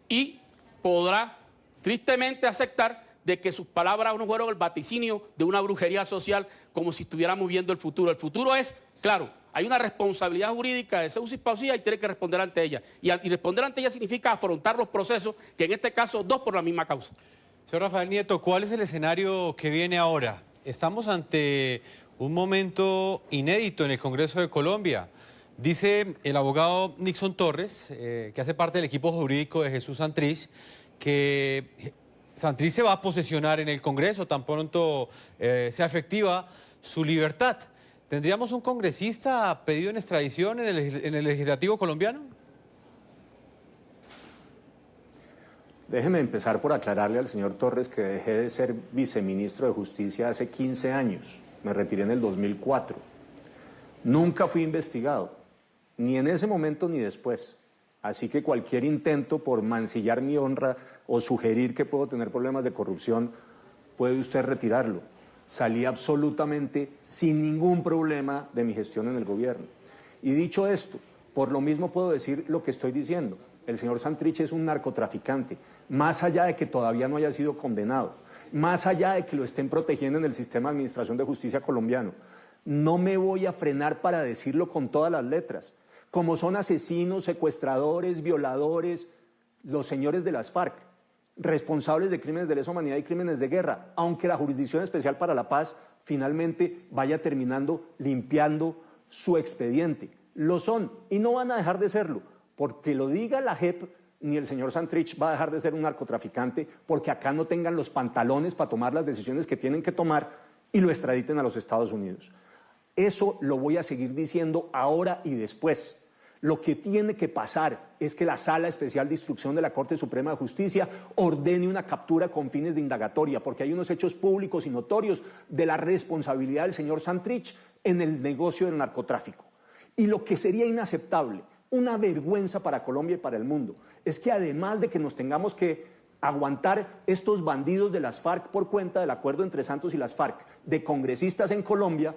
y podrá tristemente aceptar de que sus palabras no fueron el vaticinio de una brujería social, como si estuviéramos viendo el futuro. El futuro es, claro, hay una responsabilidad jurídica de Seuxis Pausía y tiene que responder ante ella. Y responder ante ella significa afrontar los procesos, que en este caso dos por la misma causa. Señor Rafael Nieto, ¿cuál es el escenario que viene ahora? Estamos ante un momento inédito en el Congreso de Colombia. Dice el abogado Nixon Torres, que hace parte del equipo jurídico de Jesús Santrich, que Santrich se va a posesionar en el Congreso tan pronto sea efectiva su libertad. ¿Tendríamos un congresista pedido en extradición en el legislativo colombiano? Déjeme empezar por aclararle al señor Torres que dejé de ser viceministro de Justicia hace 15 años. Me retiré en el 2004. Nunca fui investigado, ni en ese momento ni después. Así que cualquier intento por mancillar mi honra o sugerir que puedo tener problemas de corrupción, puede usted retirarlo. Salí absolutamente sin ningún problema de mi gestión en el gobierno. Y dicho esto, por lo mismo puedo decir lo que estoy diciendo. El señor Santrich es un narcotraficante, más allá de que todavía no haya sido condenado, más allá de que lo estén protegiendo en el sistema de administración de justicia colombiano. No me voy a frenar para decirlo con todas las letras. Como son asesinos, secuestradores, violadores, los señores de las FARC, responsables de crímenes de lesa humanidad y crímenes de guerra, aunque la Jurisdicción Especial para la Paz finalmente vaya terminando limpiando su expediente. Lo son y no van a dejar de serlo, porque lo diga la JEP, ni el señor Santrich va a dejar de ser un narcotraficante porque acá no tengan los pantalones para tomar las decisiones que tienen que tomar y lo extraditen a los Estados Unidos. Eso lo voy a seguir diciendo ahora y después. Lo que tiene que pasar es que la Sala Especial de Instrucción de la Corte Suprema de Justicia ordene una captura con fines de indagatoria, porque hay unos hechos públicos y notorios de la responsabilidad del señor Santrich en el negocio del narcotráfico. Y lo que sería inaceptable, una vergüenza para Colombia y para el mundo, es que además de que nos tengamos que aguantar estos bandidos de las FARC por cuenta del acuerdo entre Santos y las FARC, de congresistas en Colombia,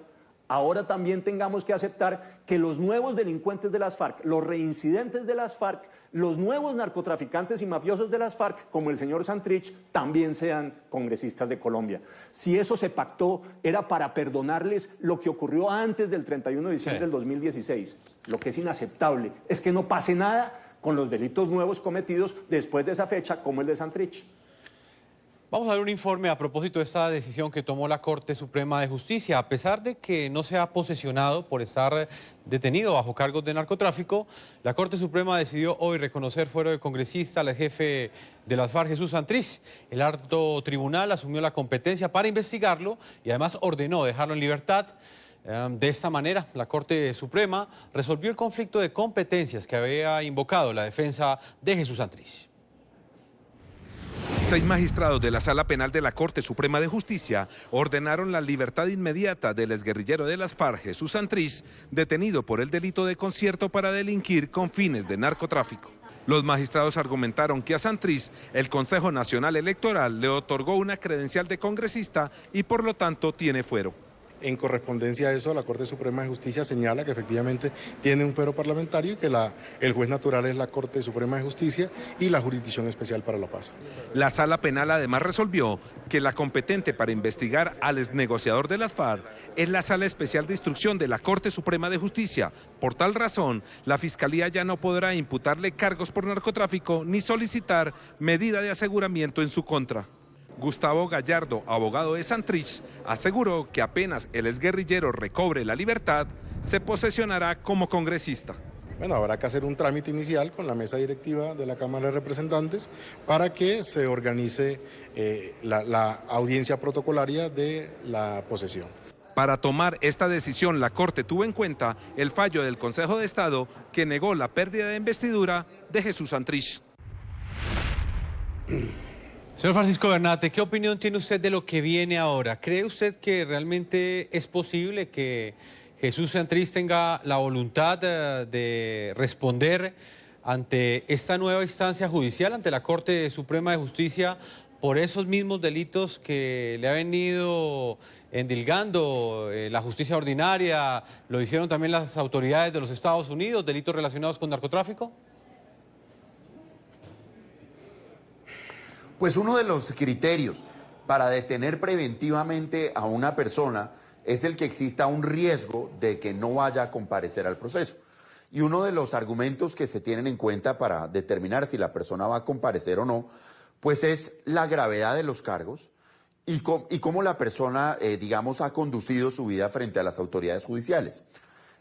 ahora también tengamos que aceptar que los nuevos delincuentes de las FARC, los reincidentes de las FARC, los nuevos narcotraficantes y mafiosos de las FARC, como el señor Santrich, también sean congresistas de Colombia. Si eso se pactó, era para perdonarles lo que ocurrió antes del 31 de diciembre del 2016. Lo que es inaceptable es que no pase nada con los delitos nuevos cometidos después de esa fecha, como el de Santrich. Vamos a ver un informe a propósito de esta decisión que tomó la Corte Suprema de Justicia. A pesar de que no se ha posesionado por estar detenido bajo cargos de narcotráfico, la Corte Suprema decidió hoy reconocer fuero de congresista al jefe de las FARC, Jesús Santrich. El alto tribunal asumió la competencia para investigarlo y además ordenó dejarlo en libertad. De esta manera, la Corte Suprema resolvió el conflicto de competencias que había invocado la defensa de Jesús Santrich. 6 magistrados de la Sala Penal de la Corte Suprema de Justicia ordenaron la libertad inmediata del exguerrillero de las FARC, Jesús Santrich, detenido por el delito de concierto para delinquir con fines de narcotráfico. Los magistrados argumentaron que a Santrich el Consejo Nacional Electoral le otorgó una credencial de congresista y por lo tanto tiene fuero. En correspondencia a eso, la Corte Suprema de Justicia señala que efectivamente tiene un fuero parlamentario y que el juez natural es la Corte Suprema de Justicia y la Jurisdicción Especial para la Paz. La Sala Penal además resolvió que la competente para investigar al exnegociador de las FARC es la Sala Especial de Instrucción de la Corte Suprema de Justicia. Por tal razón, la Fiscalía ya no podrá imputarle cargos por narcotráfico ni solicitar medida de aseguramiento en su contra. Gustavo Gallardo, abogado de Santrich, aseguró que apenas el exguerrillero recobre la libertad, se posesionará como congresista. Bueno, habrá que hacer un trámite inicial con la mesa directiva de la Cámara de Representantes para que se organice la audiencia protocolaria de la posesión. Para tomar esta decisión, la Corte tuvo en cuenta el fallo del Consejo de Estado que negó la pérdida de investidura de Jesús Santrich. Señor Francisco Bernate, ¿qué opinión tiene usted de lo que viene ahora? ¿Cree usted que realmente es posible que Jesús Santrich tenga la voluntad de responder ante esta nueva instancia judicial, ante la Corte Suprema de Justicia, por esos mismos delitos que le ha venido endilgando la justicia ordinaria? ¿Lo hicieron también las autoridades de los Estados Unidos, delitos relacionados con narcotráfico? Pues uno de los criterios para detener preventivamente a una persona es el que exista un riesgo de que no vaya a comparecer al proceso. Y uno de los argumentos que se tienen en cuenta para determinar si la persona va a comparecer o no, pues es la gravedad de los cargos y cómo la persona, digamos, ha conducido su vida frente a las autoridades judiciales.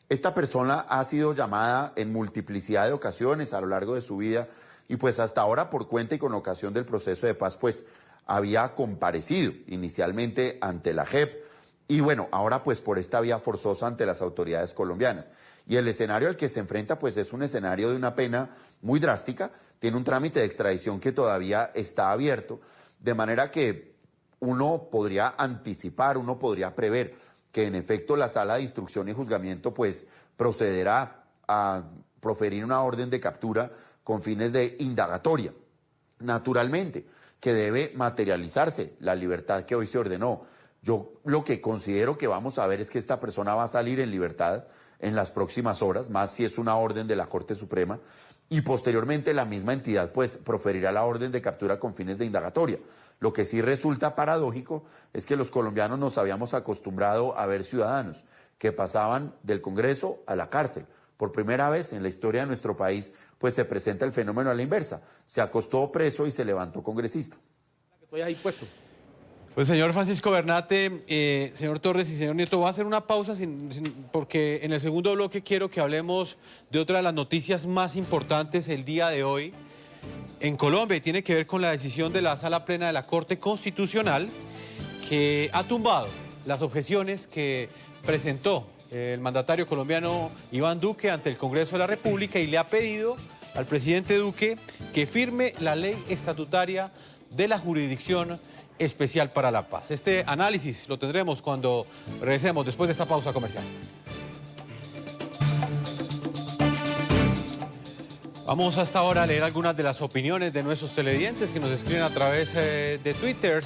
Esta persona ha sido llamada en multiplicidad de ocasiones a lo largo de su vida y pues hasta ahora, por cuenta y con ocasión del proceso de paz, pues había comparecido inicialmente ante la JEP y bueno, ahora pues por esta vía forzosa ante las autoridades colombianas. Y el escenario al que se enfrenta pues es un escenario de una pena muy drástica, tiene un trámite de extradición que todavía está abierto, de manera que uno podría anticipar, uno podría prever que en efecto la Sala de Instrucción y Juzgamiento pues procederá a proferir una orden de captura con fines de indagatoria. Naturalmente, que debe materializarse la libertad que hoy se ordenó. Yo lo que considero que vamos a ver es que esta persona va a salir en libertad en las próximas horas, más si es una orden de la Corte Suprema, y posteriormente la misma entidad pues proferirá la orden de captura con fines de indagatoria. Lo que sí resulta paradójico es que los colombianos nos habíamos acostumbrado a ver ciudadanos que pasaban del Congreso a la cárcel. Por primera vez en la historia de nuestro país, pues se presenta el fenómeno a la inversa. Se acostó preso y se levantó congresista. Estoy ahí puesto. Pues señor Francisco Bernate, señor Torres y señor Nieto, voy a hacer una pausa porque en el segundo bloque quiero que hablemos de otra de las noticias más importantes el día de hoy en Colombia y tiene que ver con la decisión de la Sala Plena de la Corte Constitucional que ha tumbado las objeciones que presentó el mandatario colombiano Iván Duque ante el Congreso de la República y le ha pedido al presidente Duque que firme la ley estatutaria de la Jurisdicción Especial para la Paz. Este análisis lo tendremos cuando regresemos después de esta pausa comerciales. Vamos hasta ahora a leer algunas de las opiniones de nuestros televidentes que nos escriben a través de Twitter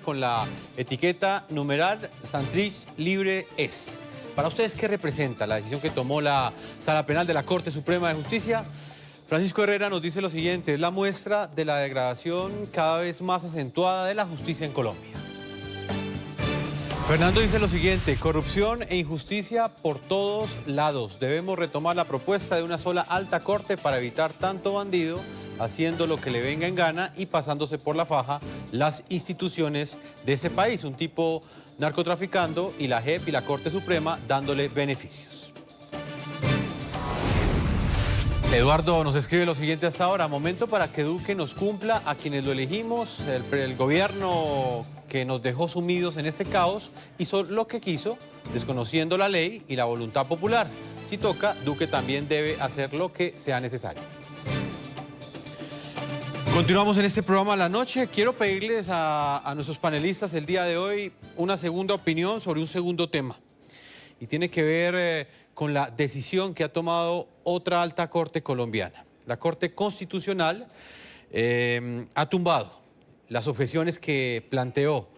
con la etiqueta numeral Santrich Libre Es. Para ustedes, ¿qué representa la decisión que tomó la Sala Penal de la Corte Suprema de Justicia? Francisco Herrera nos dice lo siguiente: es la muestra de la degradación cada vez más acentuada de la justicia en Colombia. Fernando dice lo siguiente: corrupción e injusticia por todos lados. Debemos retomar la propuesta de una sola alta corte para evitar tanto bandido haciendo lo que le venga en gana y pasándose por la faja las instituciones de ese país. Un tipo narcotraficando y la JEP y la Corte Suprema dándole beneficios. Eduardo nos escribe lo siguiente hasta ahora: momento para que Duque nos cumpla a quienes lo elegimos. El gobierno que nos dejó sumidos en este caos hizo lo que quiso, desconociendo la ley y la voluntad popular. Si toca, Duque también debe hacer lo que sea necesario. Continuamos en este programa La Noche. Quiero pedirles a nuestros panelistas el día de hoy una segunda opinión sobre un segundo tema. Y tiene que ver con la decisión que ha tomado otra alta corte colombiana. La Corte Constitucional ha tumbado las objeciones que planteó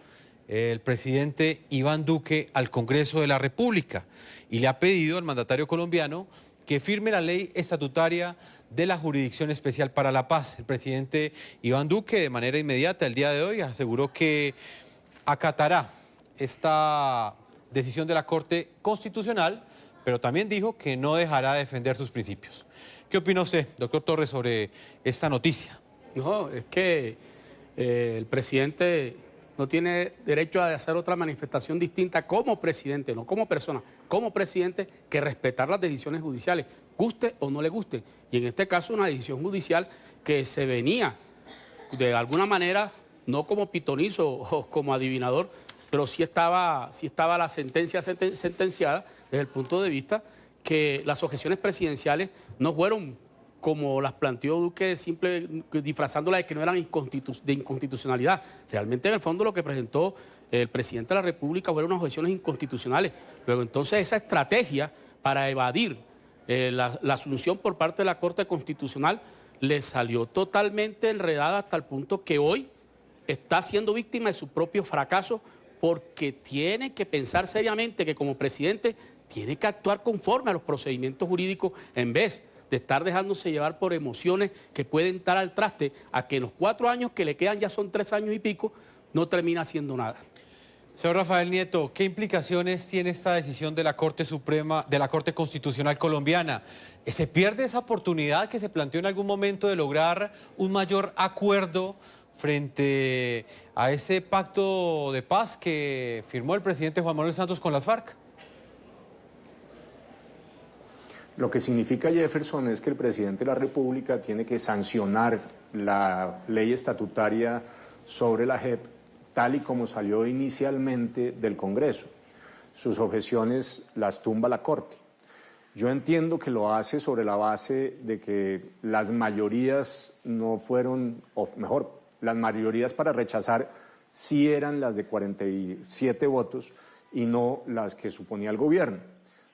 el presidente Iván Duque al Congreso de la República y le ha pedido al mandatario colombiano que firme la ley estatutaria de la Jurisdicción Especial para la Paz. El presidente Iván Duque, de manera inmediata, el día de hoy, aseguró que acatará esta decisión de la Corte Constitucional, pero también dijo que no dejará de defender sus principios. ¿Qué opina usted, doctor Torres, sobre esta noticia? No, es que el presidente no tiene derecho a hacer otra manifestación distinta como presidente, no como persona, como presidente, que respetar las decisiones judiciales, guste o no le guste. Y en este caso una decisión judicial que se venía de alguna manera, no como pitonizo o como adivinador, pero sí estaba la sentencia sentenciada desde el punto de vista que las objeciones presidenciales no fueron como las planteó Duque, disfrazándolas de que no eran de inconstitucionalidad. Realmente, en el fondo, lo que presentó el presidente de la República fueron unas objeciones inconstitucionales. Luego, entonces, esa estrategia para evadir la asunción por parte de la Corte Constitucional le salió totalmente enredada hasta el punto que hoy está siendo víctima de su propio fracaso, porque tiene que pensar seriamente que como presidente tiene que actuar conforme a los procedimientos jurídicos en vez de estar dejándose llevar por emociones que pueden dar al traste a que en los 4 años que le quedan, ya son 3 años y pico, no termina haciendo nada. Señor Rafael Nieto, ¿qué implicaciones tiene esta decisión de la Corte Suprema, de la Corte Constitucional colombiana? ¿Se pierde esa oportunidad que se planteó en algún momento de lograr un mayor acuerdo frente a ese pacto de paz que firmó el presidente Juan Manuel Santos con las FARC? Lo que significa, Jefferson, es que el presidente de la República tiene que sancionar la ley estatutaria sobre la JEP tal y como salió inicialmente del Congreso. Sus objeciones las tumba la Corte. Yo entiendo que lo hace sobre la base de que las mayorías no fueron, o mejor, las mayorías para rechazar sí eran las de 47 votos y no las que suponía el gobierno.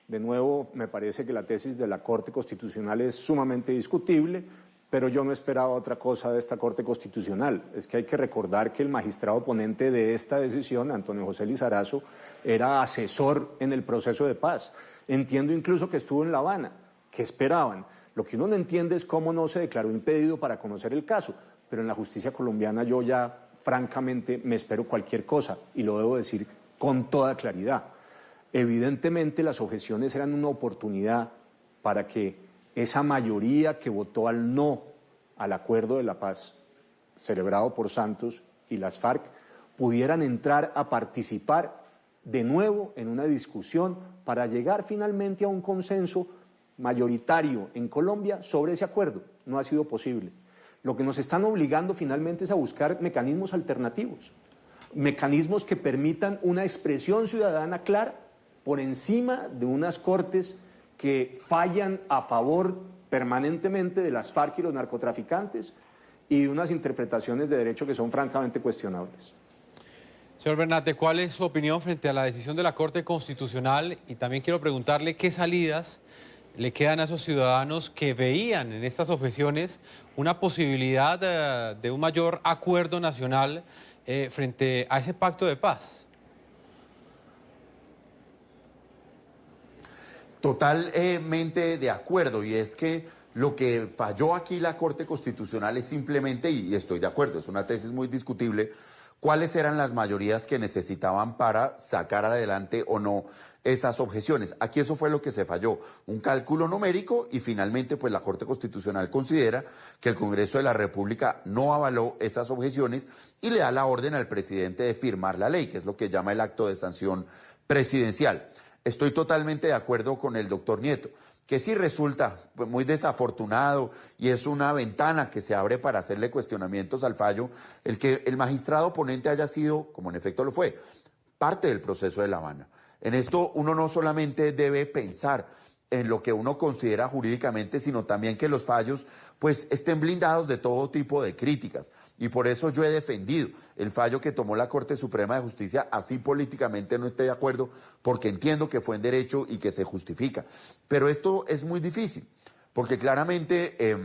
De nuevo, me parece que la tesis de la Corte Constitucional es sumamente discutible, pero yo no esperaba otra cosa de esta Corte Constitucional. Es que hay que recordar que el magistrado ponente de esta decisión, Antonio José Lizarazo, era asesor en el proceso de paz. Entiendo incluso que estuvo en La Habana. ¿Qué esperaban? Lo que uno no entiende es cómo no se declaró impedido para conocer el caso, pero en la justicia colombiana yo ya, francamente, me espero cualquier cosa, y lo debo decir con toda claridad. Evidentemente las objeciones eran una oportunidad para que esa mayoría que votó al no al acuerdo de la paz celebrado por Santos y las FARC pudieran entrar a participar de nuevo en una discusión para llegar finalmente a un consenso mayoritario en Colombia sobre ese acuerdo. No ha sido posible. Lo que nos están obligando finalmente es a buscar mecanismos alternativos, mecanismos que permitan una expresión ciudadana clara por encima de unas cortes que fallan a favor permanentemente de las FARC y los narcotraficantes y de unas interpretaciones de derecho que son francamente cuestionables. Señor Bernate, ¿cuál es su opinión frente a la decisión de la Corte Constitucional? Y también quiero preguntarle qué salidas le quedan a esos ciudadanos que veían en estas objeciones una posibilidad de un mayor acuerdo nacional frente a ese pacto de paz. Totalmente de acuerdo, y es que lo que falló aquí la Corte Constitucional es simplemente, y estoy de acuerdo, es una tesis muy discutible, cuáles eran las mayorías que necesitaban para sacar adelante o no esas objeciones. Aquí eso fue lo que se falló, un cálculo numérico, y finalmente pues la Corte Constitucional considera que el Congreso de la República no avaló esas objeciones y le da la orden al presidente de firmar la ley, que es lo que llama el acto de sanción presidencial. Estoy totalmente de acuerdo con el doctor Nieto. que sí resulta pues, muy desafortunado y es una ventana que se abre para hacerle cuestionamientos al fallo, el que el magistrado ponente haya sido, como en efecto lo fue, parte del proceso de La Habana. En esto uno no solamente debe pensar en lo que uno considera jurídicamente, sino también que los fallos pues estén blindados de todo tipo de críticas. Y por eso yo he defendido el fallo que tomó la Corte Suprema de Justicia, así políticamente no esté de acuerdo, porque entiendo que fue en derecho y que se justifica. Pero esto es muy difícil, porque claramente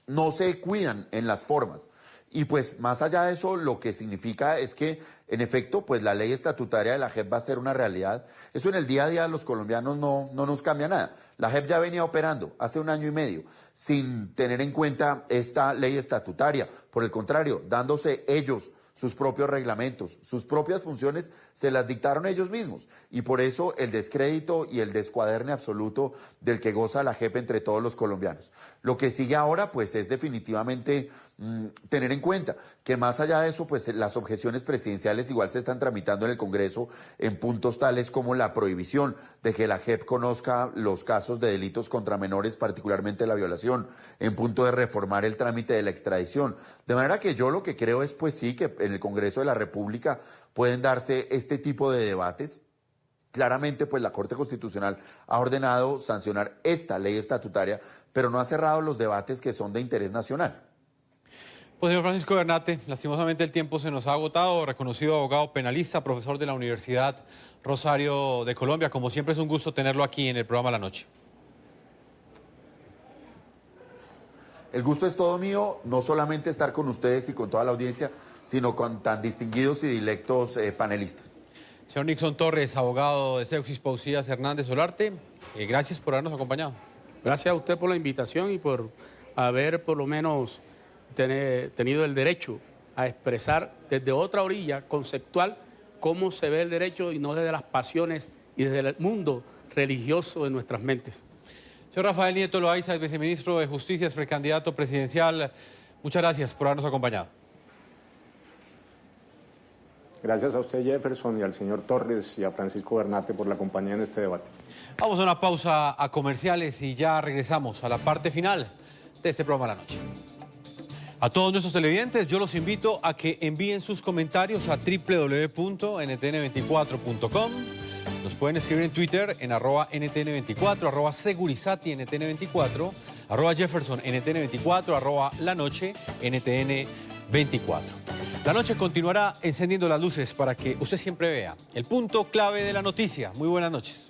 no se cuidan en las formas. Y pues más allá de eso, lo que significa es que, en efecto, pues la ley estatutaria de la JEP va a ser una realidad. Eso en el día a día de los colombianos no nos cambia nada. La JEP ya venía operando hace 1 año y medio sin tener en cuenta esta ley estatutaria. Por el contrario, dándose ellos sus propios reglamentos, sus propias funciones, se las dictaron ellos mismos. Y por eso el descrédito y el descuaderne absoluto del que goza la JEP entre todos los colombianos. Lo que sigue ahora, pues, es definitivamente tener en cuenta que más allá de eso, pues las objeciones presidenciales igual se están tramitando en el Congreso en puntos tales como la prohibición de que la JEP conozca los casos de delitos contra menores, particularmente la violación, en punto de reformar el trámite de la extradición. De manera que yo lo que creo es, pues sí, que en el Congreso de la República pueden darse este tipo de debates. Claramente, pues la Corte Constitucional ha ordenado sancionar esta ley estatutaria, pero no ha cerrado los debates que son de interés nacional. Pues señor Francisco Bernate, lastimosamente el tiempo se nos ha agotado, reconocido abogado penalista, profesor de la Universidad Rosario de Colombia. Como siempre es un gusto tenerlo aquí en el programa La Noche. El gusto es todo mío, no solamente estar con ustedes y con toda la audiencia, sino con tan distinguidos y dilectos panelistas. Señor Nixon Torres, abogado de Seuxis Pausías Hernández Solarte, gracias por habernos acompañado. Gracias a usted por la invitación y por haber por lo menos tenido el derecho a expresar desde otra orilla conceptual cómo se ve el derecho y no desde las pasiones y desde el mundo religioso de nuestras mentes. Señor Rafael Nieto Loaiza, viceministro de Justicia, precandidato presidencial, muchas gracias por habernos acompañado. Gracias a usted, Jefferson, y al señor Torres y a Francisco Bernate por la compañía en este debate. Vamos a una pausa a comerciales y ya regresamos a la parte final de este programa La Noche. A todos nuestros televidentes, yo los invito a que envíen sus comentarios a www.ntn24.com. Nos pueden escribir en Twitter en @ntn24, @segurizatiNTN24, @JeffersonNTN24, @lanoche NTN24. La noche continuará encendiendo las luces para que usted siempre vea el punto clave de la noticia. Muy buenas noches.